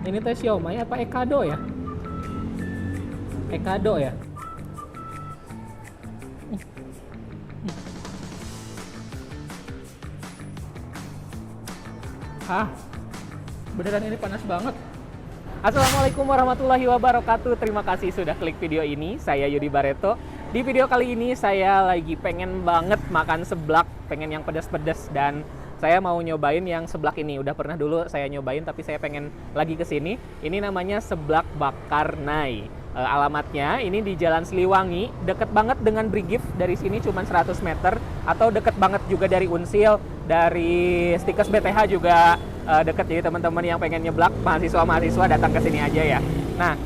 Ini teh siomay apa ekado ya? Ekado ya? Hah? Beneran ini panas banget. Assalamualaikum warahmatullahi wabarakatuh. Terima kasih sudah klik video ini. Saya Yudi Bareto. Di video kali ini saya lagi pengen banget makan seblak, pengen yang pedas-pedas, dan saya mau nyobain yang seblak ini. Udah pernah dulu saya nyobain, tapi saya pengen lagi ke sini. Ini namanya seblak bakar Nai. Alamatnya ini di Jalan Siliwangi, deket banget dengan Brigif. Dari sini cuma 100 meter, atau deket banget juga dari Unsil, dari Stikes BTH juga deket. Jadi teman-teman yang pengen nyeblak, mahasiswa-mahasiswa datang ke sini aja ya. Nah,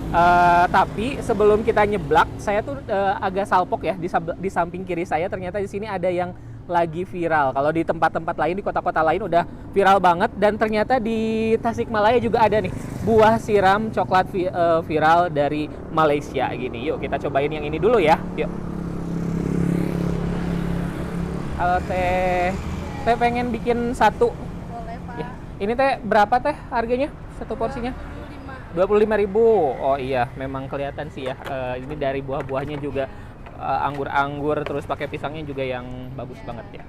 tapi sebelum kita nyeblak, saya tuh agak salpok ya, di samping kiri saya ternyata di sini ada yang lagi viral. Kalau di tempat-tempat lain, di kota-kota lain udah viral banget, dan ternyata di Tasikmalaya juga ada nih buah siram coklat viral dari Malaysia gini. Yuk kita cobain yang ini dulu ya. Yuk. Kalau teh pengen bikin satu. Boleh, Pak. Ya. Ini teh berapa teh harganya satu porsinya? 25.000. Oh iya, memang kelihatan sih ya. Ini dari buah-buahnya juga anggur-anggur, terus pakai pisangnya juga yang bagus banget ya.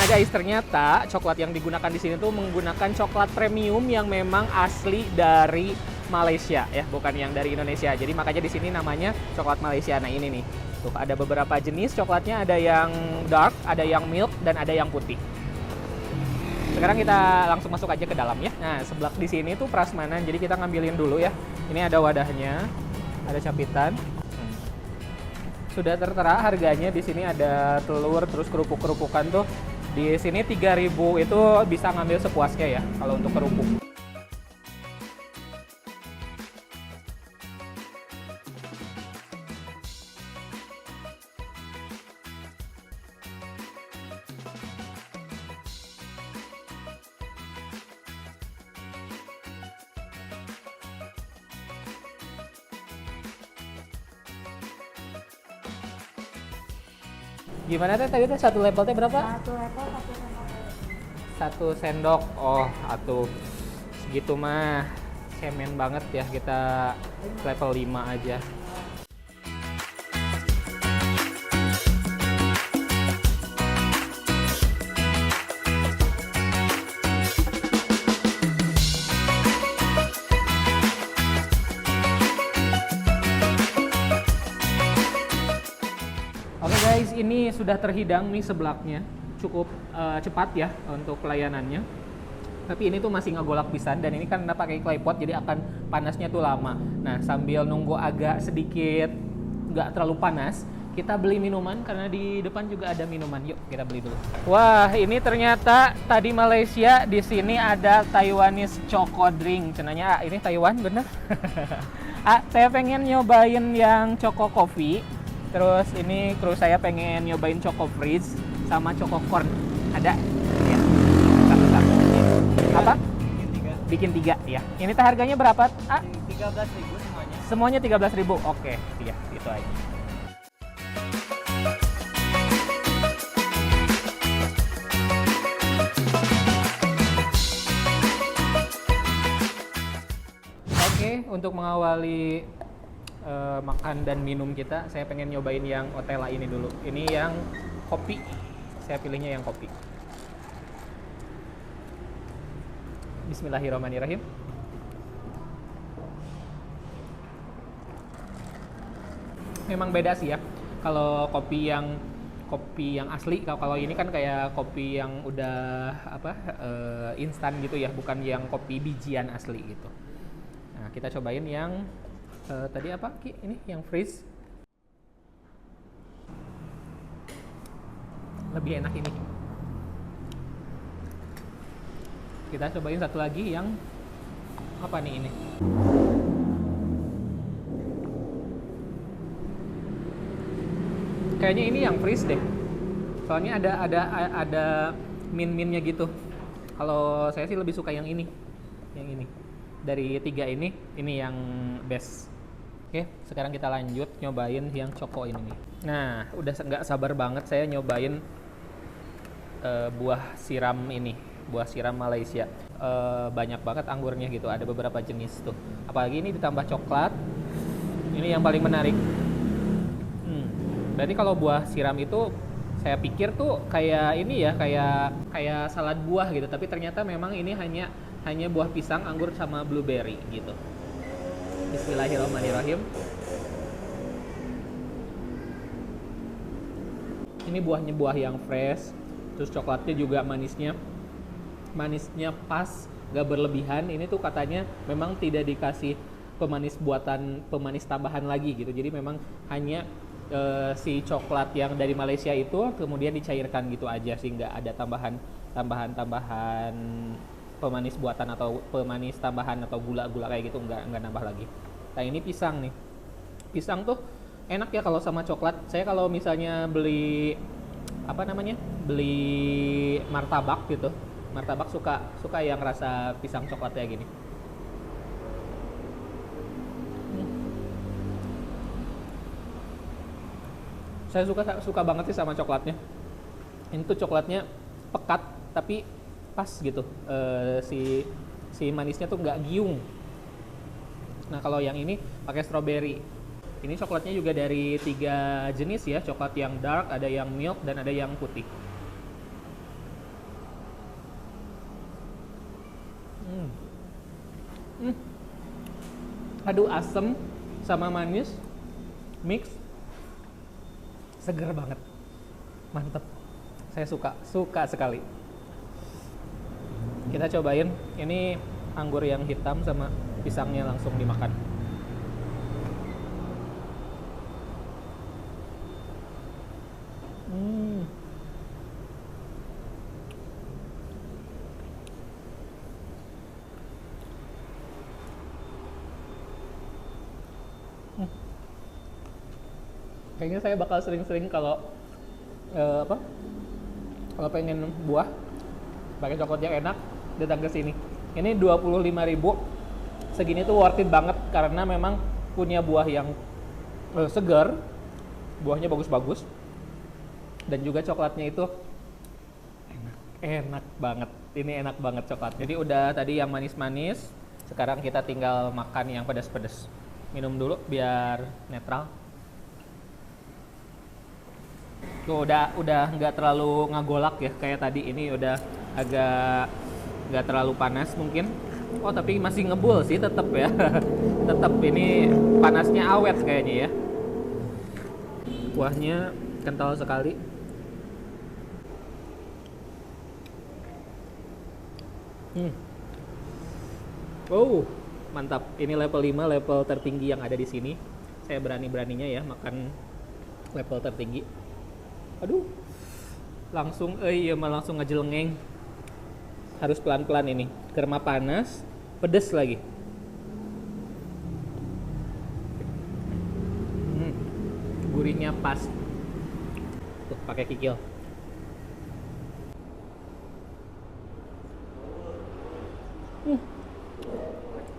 Nah guys, ternyata coklat yang digunakan di sini tuh menggunakan coklat premium yang memang asli dari Malaysia ya, bukan yang dari Indonesia. Jadi makanya di sini namanya coklat Malaysia. Nah ini nih, tuh ada beberapa jenis coklatnya, ada yang dark, ada yang milk, dan ada yang putih. Sekarang kita langsung masuk aja ke dalam ya. Nah seblak di sini tuh prasmanan, jadi kita ngambilin dulu ya. Ini ada wadahnya, ada capitan. Sudah tertera harganya di sini, ada telur, terus kerupuk-kerupukan tuh. Di sini 3.000 itu bisa ngambil sepuasnya ya kalau untuk kerupuk. Gimana teh tadi teh satu level teh berapa? Satu level, satu sendok. Satu sendok. Oh, atuh segitu mah cemen banget ya, kita level 5 aja. Oke guys, ini sudah terhidang nih seblaknya. Cukup cepat ya untuk pelayanannya. Tapi ini tuh masih ngegolak pisan, dan ini kan pakai claypot jadi akan panasnya tuh lama. Nah, sambil nunggu agak sedikit nggak terlalu panas, kita beli minuman karena di depan juga ada minuman. Yuk, kita beli dulu. Wah, ini ternyata tadi Malaysia, di sini ada Taiwanese Choco Drink. Cenanya ini Taiwan bener? Saya pengen nyobain yang Choco Coffee. Terus ini kru saya pengen nyobain Choco Freeze sama Choco Corn. Ada? Ya. Satu-satu. Apa? Bikin tiga ya. Ini teh harganya berapa? 13.000 semuanya. Semuanya 13.000. Oke, iya, itu aja. Oke, untuk mengawali makan dan minum kita, saya pengen nyobain yang Otela ini dulu. Ini yang kopi. Saya pilihnya yang kopi. Bismillahirrahmanirrahim. Memang beda sih ya. Kalau kopi yang asli, kalau ini kan kayak kopi yang udah instan gitu ya, bukan yang kopi bijian asli gitu. Nah, kita cobain yang tadi apa Ki? Ini yang freeze. lebih enak ini. Kita cobain satu lagi yang apa nih ini? Kayaknya ini yang freeze deh. Soalnya ada min-minnya gitu. Kalau saya sih lebih suka yang ini. Yang ini. Dari 3 ini yang best. Oke, sekarang kita lanjut nyobain yang Choco ini nih. Nah, udah nggak sabar banget saya nyobain buah siram ini, buah siram Malaysia. Banyak banget anggurnya gitu, ada beberapa jenis tuh. Apalagi ini ditambah coklat. Ini yang paling menarik. Berarti kalau buah siram itu saya pikir tuh kayak ini ya, kayak salad buah gitu. Tapi ternyata memang ini hanya buah pisang, anggur sama blueberry gitu. Bismillahirrahmanirrahim. Ini buahnya buah yang fresh, terus coklatnya juga manisnya pas, gak berlebihan. Ini tuh katanya memang tidak dikasih pemanis tambahan lagi gitu. Jadi memang hanya si coklat yang dari Malaysia itu kemudian dicairkan gitu aja sih, nggak ada tambahan pemanis buatan atau pemanis tambahan atau gula-gula kayak gitu, nggak nambah lagi. Nah ini pisang nih, pisang tuh enak ya kalau sama coklat. Saya kalau misalnya beli martabak gitu, martabak suka yang rasa pisang coklat kayak gini. Saya suka banget sih sama coklatnya. Ini tuh coklatnya pekat tapi pas gitu. Si manisnya tuh nggak giung. Nah kalau yang ini pakai strawberry. Ini coklatnya juga dari 3 jenis ya. Coklat yang dark, ada yang milk, dan ada yang putih. Aduh, asem sama manis mix, seger banget, mantep. Saya suka sekali. Kita cobain ini anggur yang hitam sama pisangnya langsung dimakan. Kayaknya saya bakal sering-sering kalau pengen buah pakai coklat yang enak datang ke sini. Ini 25.000, segini tuh worth it banget karena memang punya buah yang segar, buahnya bagus-bagus, dan juga coklatnya itu enak banget. Ini enak banget coklat. Jadi udah tadi yang manis-manis, sekarang kita tinggal makan yang pedas-pedas. Minum dulu biar netral. Tuh udah nggak terlalu ngagolak ya kayak tadi. Ini udah agak nggak terlalu panas mungkin. Oh tapi masih ngebul sih tetap ya. Tetap ini panasnya awet kayaknya ya. Kuahnya kental sekali. Oh mantap. Ini level 5, level tertinggi yang ada di sini. Saya berani-beraninya ya makan level tertinggi. Aduh, langsung langsung ngejelengeng. Harus pelan-pelan ini, karena panas, pedes lagi. Gurihnya pas. Tuh, pakai kikil.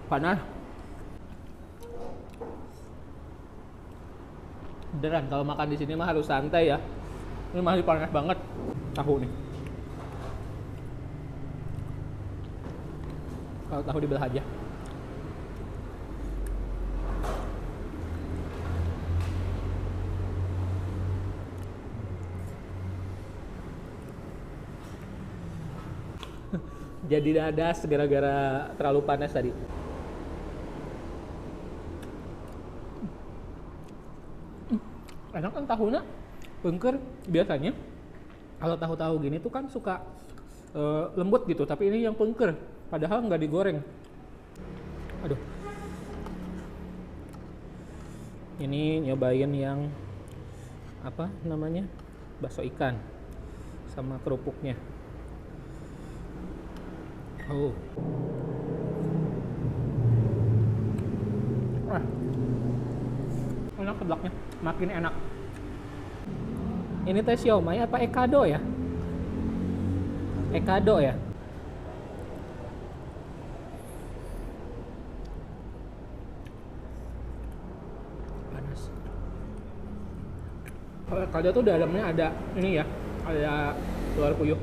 Panas. Beneran kalau makan di sini mah harus santai ya. Ini masih panas banget tahu nih. Kalau tahu dibelah aja. Jadi dadas gara-gara terlalu panas tadi. Enak kan tahunya, pengker. Biasanya kalau tahu-tahu gini tuh kan suka lembut gitu, tapi ini yang pengker, padahal nggak digoreng. Aduh, ini nyobain yang apa namanya, bakso ikan. sama kerupuknya. Oh. Enak seblaknya, makin enak. Ini teh siomay apa ekado ya? Ekado ya? Panas. Kalau ekado tuh dalamnya ada ini ya, ada telur puyuh.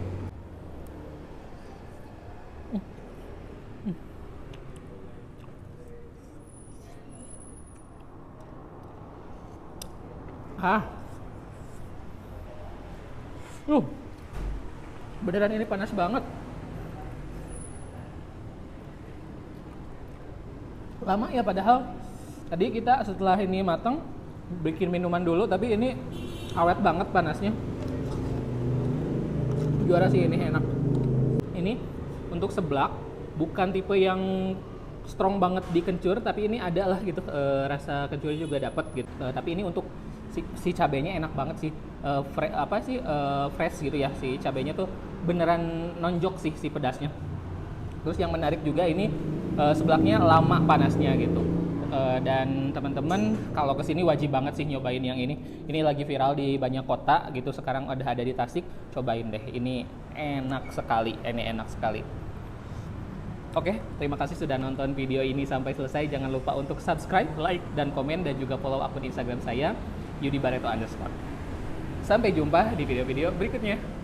Beneran ini panas banget. Lama ya padahal tadi kita setelah ini matang bikin minuman dulu, tapi ini awet banget panasnya. Juara sih, ini enak. Ini untuk seblak bukan tipe yang strong banget di kencur, tapi ini ada lah gitu, rasa kencurnya juga dapat gitu. Tapi ini untuk si cabenya enak banget sih, fresh gitu ya, si cabenya tuh beneran nonjok sih si pedasnya. Terus yang menarik juga ini seblaknya lama panasnya gitu. Dan teman-teman kalau kesini wajib banget sih nyobain yang ini. Ini lagi viral di banyak kota gitu, sekarang udah ada di Tasik. Cobain deh, ini enak sekali, Oke, terima kasih sudah nonton video ini sampai selesai. Jangan lupa untuk subscribe, like, dan komen, dan juga follow akun Instagram saya, Yudi Barreto _. Sampai jumpa di video-video berikutnya.